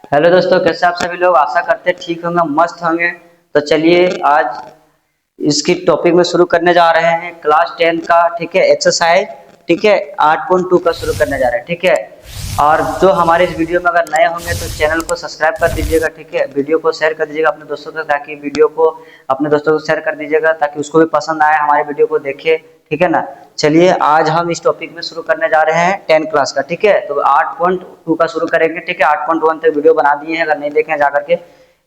Hello दोस्तों, कैसे आप सभी लोग। आशा करते हैं ठीक होंगे, मस्त होंगे। तो चलिए आज इसकी टॉपिक में शुरू करने जा रहे हैं क्लास 10 का, ठीक है, एक्सरसाइज, ठीक है, 8.2 का शुरू करने जा रहे हैं, ठीक है। और जो हमारे इस वीडियो में अगर नए होंगे तो चैनल को सब्सक्राइब कर दीजिएगा, ठीक है। वीडियो को शेयर कर दीजिएगा अपने दोस्तों को, ताकि वीडियो को अपने दोस्तों को शेयर कर दीजिएगा ताकि उसको भी पसंद आए, हमारे वीडियो को देखे, ठीक है ना। चलिए आज हम इस टॉपिक में शुरू करने जा रहे हैं 10 क्लास का, ठीक है। तो 8.2 का शुरू करेंगे, ठीक है। 8.1 तक वीडियो बना दिए हैं, अगर नहीं देखे जाकर के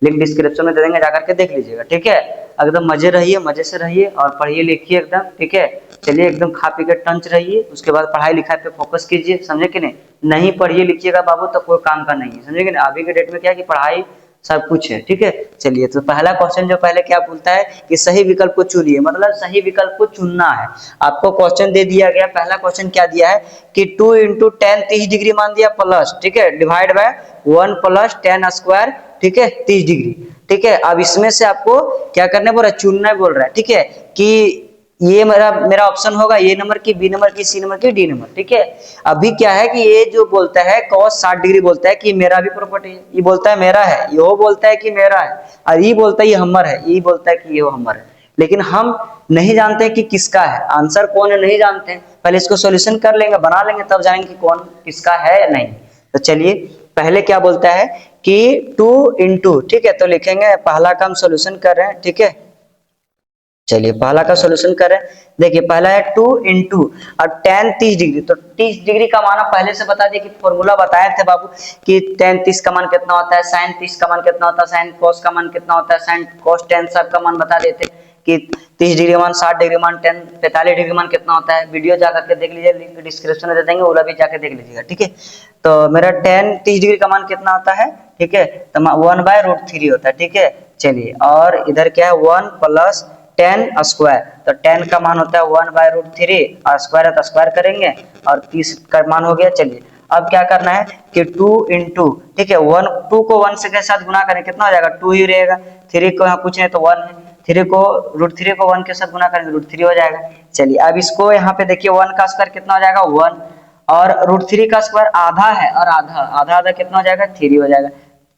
लिंक डिस्क्रिप्शन में दे देंगे, जाकर के देख लीजिएगा, ठीक है। एकदम मजे रहिए, मजे से रहिए और पढ़िए लिखिए एकदम, ठीक है। चलिए एकदम खा पी के टंच रहिए, उसके बाद पढ़ाई लिखाई पे फोकस कीजिए, समझे कि नहीं। नहीं पढ़िए लिखिएगा बाबू तो कोई काम का नहीं है, समझे कि नहीं। अभी के डेट में क्या है कि पढ़ाई सब कुछ है, ठीक है। चलिए तो पहला क्वेश्चन जो पहले क्या बोलता है कि सही विकल्प को चुनिए, मतलब सही विकल्प को चुनना है। आपको क्वेश्चन दे दिया गया, पहला क्वेश्चन क्या दिया है कि 2 इंटू 10 30 डिग्री मान दिया प्लस, ठीक है, डिवाइड बाय 1 प्लस 10 स्क्वायर, ठीक है, 30 डिग्री, ठीक है। अब इसमें से आपको क्या करने बोल रहा है, चुनना बोल रहा है, ठीक है। कि ये मेरा मेरा ऑप्शन होगा ए नंबर की, बी नंबर की, सी नंबर की, डी नंबर, ठीक है। अभी क्या है कि ये जो बोलता है cos 60 डिग्री बोलता है कि मेरा भी प्रॉपर्टी है, ये बोलता है मेरा है, ये बोलता है कि मेरा है, और ये बोलता है ये हमर है, ये बोलता है कि ये हमर है। लेकिन हम नहीं जानते कि किसका है, आंसर कौन है नहीं जानते हैं। पहले इसको सॉल्यूशन कर लेंगे, बना लेंगे, तब जानेंगे कि कौन किसका है या नहीं। तो चलिए पहले क्या बोलता है कि 2 इंटू, ठीक है, तो लिखेंगे पहला का हम सोल्यूशन कर रहे हैं, ठीक है। चलिए पहला का सॉल्यूशन करें। देखिए पहला है 2 इंटू और tan 30 डिग्री, तो 30 डिग्री का मान पहले से बता दिए कि फॉर्मूला बताए थे बाबू कि tan 30 का मान कितना होता है, sin 30 का मान कितना होता है, sin cos का मान कितना होता है, sin cos tan सब का मान बता देते कि 30 डिग्री मान, 60 डिग्री मान, 10 45 डिग्री मान कितना होता है। वीडियो जाकर के देख लीजिए, लिंक डिस्क्रिप्शन में दे देंगे, वो भी जाकर देख लीजिएगा, ठीक है। तो मेरा tan 30 डिग्री का मान कितना होता है, ठीक है, तो 1/√3 होता है, ठीक है। चलिए और इधर क्या है 1 प्लस 10 स्क्वायर, तो 10 का मान होता है 1/√3 और स्क्वायर है तो स्क्वायर करेंगे और 30 का मान हो गया। चलिए अब क्या करना है कि 2 इंटू, ठीक है, 2 को 1 से के साथ गुना करें, कितना हो जाएगा 2 ही रहेगा। 3 को यहाँ कुछ नहीं तो 1 है, 3 को √3 को 1 के साथ गुना करेंगे √3 हो जाएगा। चलिए अब इसको यहाँ पे देखिए 1 का स्क्वायर कितना हो जाएगा 1, और √3 का स्क्वायर आधा है, और आधा आधा आधा कितना हो जाएगा 3 हो जाएगा,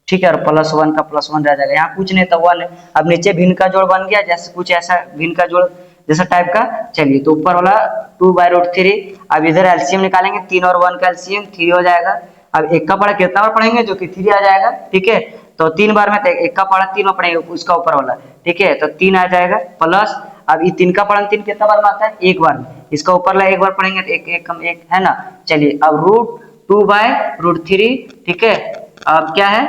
ठीक है। और +1 का +1 रह जाएगा, यहाँ कुछ नहीं तो 1 है। अब नीचे भिन्न का जोड़ बन गया, जैसे कुछ ऐसा भिन्न का जोड़ जैसा टाइप का। चलिए तो ऊपर वाला 2/√3, अब इधर एलसीएम निकालेंगे, 3 और 1 का एलसीएम 3 हो जाएगा। अब एक का पढ़ा कितना बार पढ़ेंगे, जो कि 3 आ जाएगा, ठीक है। तो 3 बार में एक का पढ़ा 3 बार पढ़ेंगे उसका ऊपर वाला, ठीक है, तो 3 आ जाएगा प्लस। अब ये 3 का पढ़ा 3 कितना बार में आता है, एक बार में, इसका ऊपर वाला एक बार पढ़ेंगे तो एक एक कम एक है ना। चलिए अब √2/√3, ठीक है। अब क्या है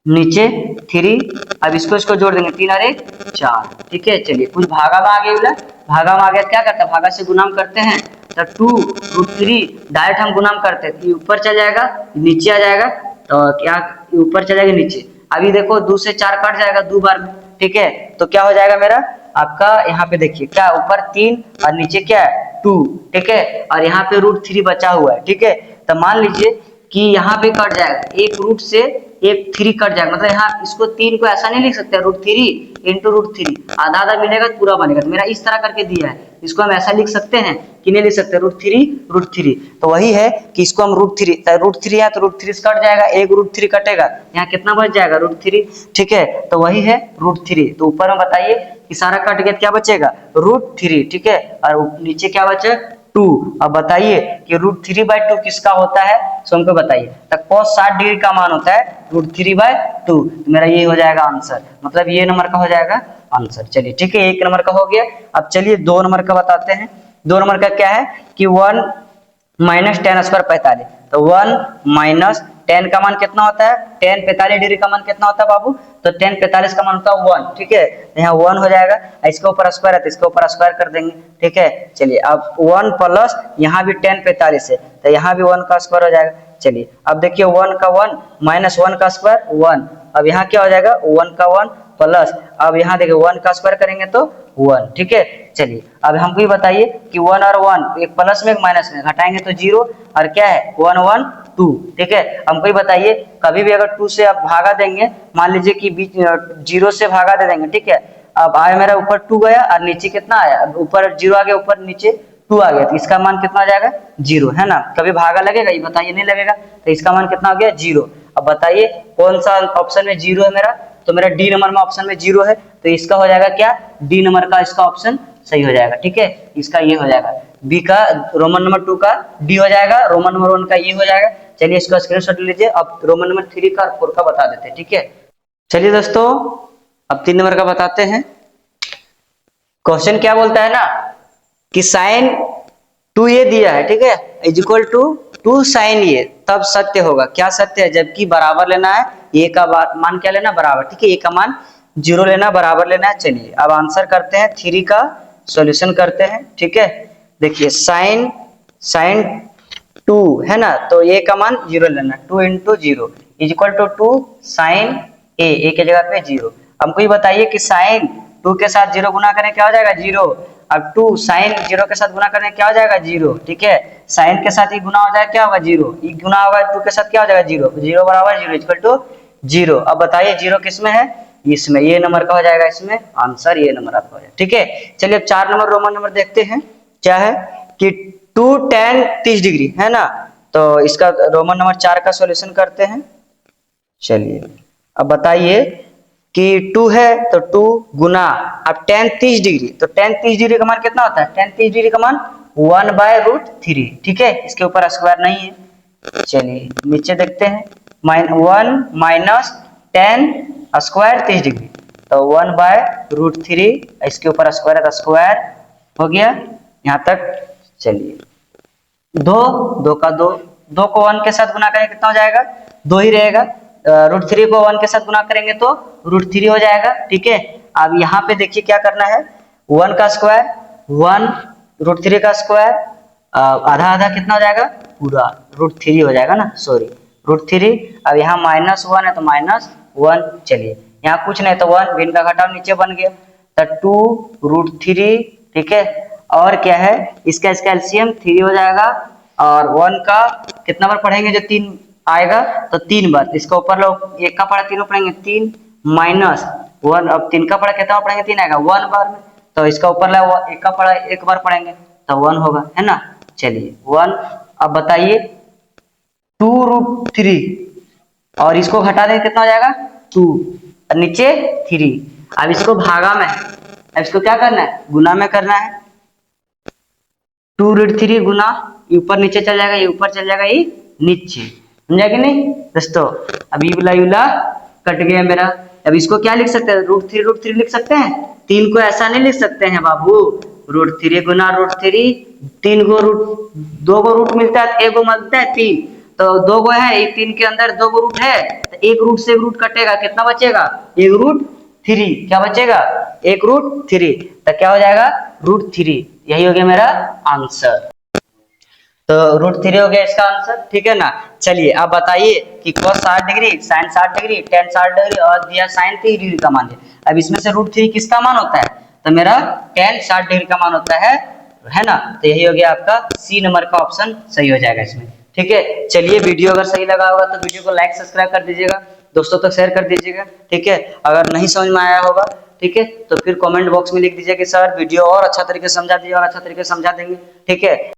नीचे 3, अब इसको जोड़ देंगे, 3 और 1 4, ठीक है। चलिए कुछ भागा में आ गया, भागा में आ गया क्या करता है, भागा से गुणाम करते हैं, तो 2√3 डायरेक्ट हम गुणाम करते हैं, ये ऊपर चल जाएगा नीचे आ जाएगा, तो क्या ऊपर चल जाएगा नीचे। अभी देखो 2 से 4 कट जाएगा 2 बार में, ठीक है। तो क्या हो जाएगा मेरा आपका, यहाँ पे देखिए क्या ऊपर 3 और नीचे क्या है 2, ठीक है, और यहाँ पे √3 बचा हुआ है, ठीक है। तो मान लीजिए कि यहाँ पे कट जाएगा, एक रूट से एक 3 कट जाएगा, मतलब यहाँ इसको 3 को ऐसा नहीं लिख सकते √3 इंटू √3, आधा आधा मिलेगा पूरा बनेगा। तो मेरा इस तरह करके दिया है, इसको हम ऐसा लिख सकते हैं कि नहीं लिख सकते, √3 तो वही है कि इसको हम √3 है तो √3 कट जाएगा, एक √3 कटेगा, यहाँ कितना बच जाएगा √3, ठीक है। तो वही है √3। तो ऊपर में बताइए कि सारा कट गया, क्या बचेगा √3, ठीक है, और नीचे क्या बचे 2। अब बताइए कि √3/2 किसका होता है, सो हमको बताइए। तो cos 60 डिग्री का मान होता है √3/2, तो मेरा ये हो जाएगा आंसर, मतलब ये नंबर का हो जाएगा आंसर। चलिए ठीक है, एक नंबर का हो गया। अब चलिए 2 नंबर का बताते हैं। 2 नंबर का क्या है कि 1 माइनस 10 स्क्वायर 45, तो 1 माइनस 10 का मान कितना होता है, 10 45 डिग्री का मान कितना होता है बाबू, तो 10 45 का मान होता है 1, ठीक है। यहाँ 1 हो जाएगा, इसके ऊपर स्क्वायर है तो इसके ऊपर स्क्वायर कर देंगे, ठीक है। चलिए अब 1 प्लस यहाँ भी 10 45 है तो यहाँ भी 1 का स्क्वायर हो जाएगा। चलिए अब देखिए 1 का 1 माइनस 1 का स्क्वायर 1, अब यहाँ क्या हो जाएगा 1 का 1 प्लस, अब यहाँ देखिए 1 का स्क्वायर करेंगे तो 1, ठीक है। चलिए अब हमको ये बताइए कि 1 और 1 एक प्लस में एक माइनस में घटाएंगे तो 0, और क्या है 1 1 2, ठीक है। हमको ये बताइए कभी भी अगर 2 से आप भागा देंगे, मान लीजिए कि बीच 0 से भागा दे देंगे, ठीक है। अब आया मेरा ऊपर 2 गया और नीचे कितना आया, ऊपर 0 आ गया, ऊपर नीचे 2 आ गया, तो इसका मान कितना आ जाएगा 0, है ना। कभी भागा लगेगा ये बताइए, नहीं लगेगा, तो इसका मान कितना हो गया 0। अब बताइए कौन सा ऑप्शन में जीरो है मेरा, तो मेरा डी नंबर में ऑप्शन में जीरो है, तो इसका हो जाएगा क्या, डी नंबर का इसका ऑप्शन सही हो जाएगा। ठीक है, इसका ये हो जाएगा, बी का रोमन नंबर 2 का डी हो जाएगा, रोमन नंबर 1 का ये हो जाएगा। चलिए इसका स्क्रीनशॉट लीजिए। अब रोमन नंबर 3 का और 4 का बता देते हैं। ठीक है, चलिए दोस्तों अब 3 नंबर का बताते हैं। क्वेश्चन क्या बोलता है ना कि साइन 2a दिया है, ठीक है, is equal to 2 sine a, तब सत्य होगा। क्या सत्य है, जबकि बराबर लेना है, a का मान क्या लेना, बराबर। ठीक है, a का मान 0 लेना, बराबर लेना है। चलिए अब आंसर करते हैं, 3 का सॉल्यूशन करते हैं। ठीक है, देखिए साइन 2 है ना, तो a का मान 0 लेना, 2 into 0 is equal to 2 sine a के जगह पे 0। हमको ये बताइए कि साइन 2 के साथ 0 गुना करें क्या हो जाएगा, 0। अब 2 साइन 0 के साथ गुना करने क्या हो जाएगा, 0। ठीक है, साइन के साथ ही गुना हो जाएगा क्या होगा, 0, ये गुना होगा 2 के साथ क्या हो जाएगा, 0, 0 बराबर 0 इक्वल टू 0। अब बताइए 0 किस में है, इसमें, ये नंबर का हो जाएगा, इसमें आंसर ये नंबर आपका हो जाएगा। ठीक है, चलिए अब 4 नंबर रोमन नंबर देखते हैं। क्या है कि 2 tan 30 डिग्री है ना, तो इसका रोमन नंबर 4 का सॉल्यूशन करते हैं। चलिए अब बताइए कि 2 है तो 2 गुना, अब tan 30 डिग्री, तो tan 30 डिग्री का मान कितना होता है, tan 30 डिग्री का मान 1/√3। ठीक है, इसके ऊपर स्क्वायर नहीं है। चलिए नीचे देखते हैं, 1 माइनस tan स्क्वायर 30 डिग्री, तो 1/√3, इसके ऊपर स्क्वायर है तो स्क्वायर हो गया यहाँ तक। चलिए 2 का 2 को 1 के साथ गुना करेंगे कितना हो जाएगा, 2 ही रहेगा। √3 को 1 के साथ गुना करेंगे तो √3 हो जाएगा। ठीक है, अब यहाँ पे देखिए क्या करना है, 1 का स्क्वायर 1, √3 का स्क्वायर आधा आधा कितना हो जाएगा, पूरा √3 हो जाएगा ना, सॉरी √3। अब यहाँ -1 है तो -1। चलिए यहाँ कुछ नहीं तो 1, भिन्न का घटाव नीचे बन गया, तो 2√3। ठीक है, और क्या है, इसका एलसीएम 3 हो जाएगा, और 1 का कितना बार पढ़ेंगे, जो 3 आएगा तो 3 बार, इसका ऊपर लोग 1 का पढ़ा 3 पढ़ेंगे, 3 माइनस 1, अब 3 का पढ़ा कितना पढ़ेंगे, 3 आएगा 1 बार में, तो इसका ऊपर ला 1 का पढ़ा 1 बार पढ़ेंगे तो 1 होगा, है ना। चलिए 1। अब बताइए 2√3 और इसको घटा देंगे कितना हो जाएगा, 2 और नीचे 3। अब इसको भागा में, अब इसको क्या करना है, गुना में करना है। 2√3 गुना, ऊपर नीचे चल जाएगा, ये ऊपर चल जाएगा, ये नीचे, समझा कि नहीं दोस्तों। अब ये वाला कट गया मेरा। अब इसको क्या लिख सकते हैं, √3 लिख सकते हैं। 3 को ऐसा नहीं लिख सकते हैं बाबू, √3 गुना √3, 3 को रूट, 2 को रूट मिलता है, 1 को मिलता है 3, तो 2 को है, 3 के अंदर 2 को रूट है, तो 1 रूट से रूट कटेगा, कितना बचेगा, 1√3। क्या बचेगा, 1√3, तो क्या हो जाएगा, √3। यही हो गया मेरा आंसर, तो √3 हो गया इसका आंसर। ठीक है ना। चलिए अब बताइए कि cos 60 degree, sin 60 degree, tan 60 degree और दिया sin 30 डिग्री का मान दिया। अब इसमें से √3 किसका मान होता है, तो मेरा tan 60 डिग्री का मान होता है ना। तो यही हो गया आपका सी नंबर का ऑप्शन सही हो जाएगा इसमें। ठीक है, चलिए वीडियो अगर सही लगा होगा तो वीडियो को लाइक सब्सक्राइब कर दीजिएगा, दोस्तों तक शेयर कर दीजिएगा। ठीक है, अगर नहीं समझ में आया होगा, ठीक है, तो फिर कमेंट बॉक्स में लिख दीजिए कि सर वीडियो और अच्छा तरीके से समझा दीजिए, और अच्छा तरीके से समझा देंगे। ठीक है।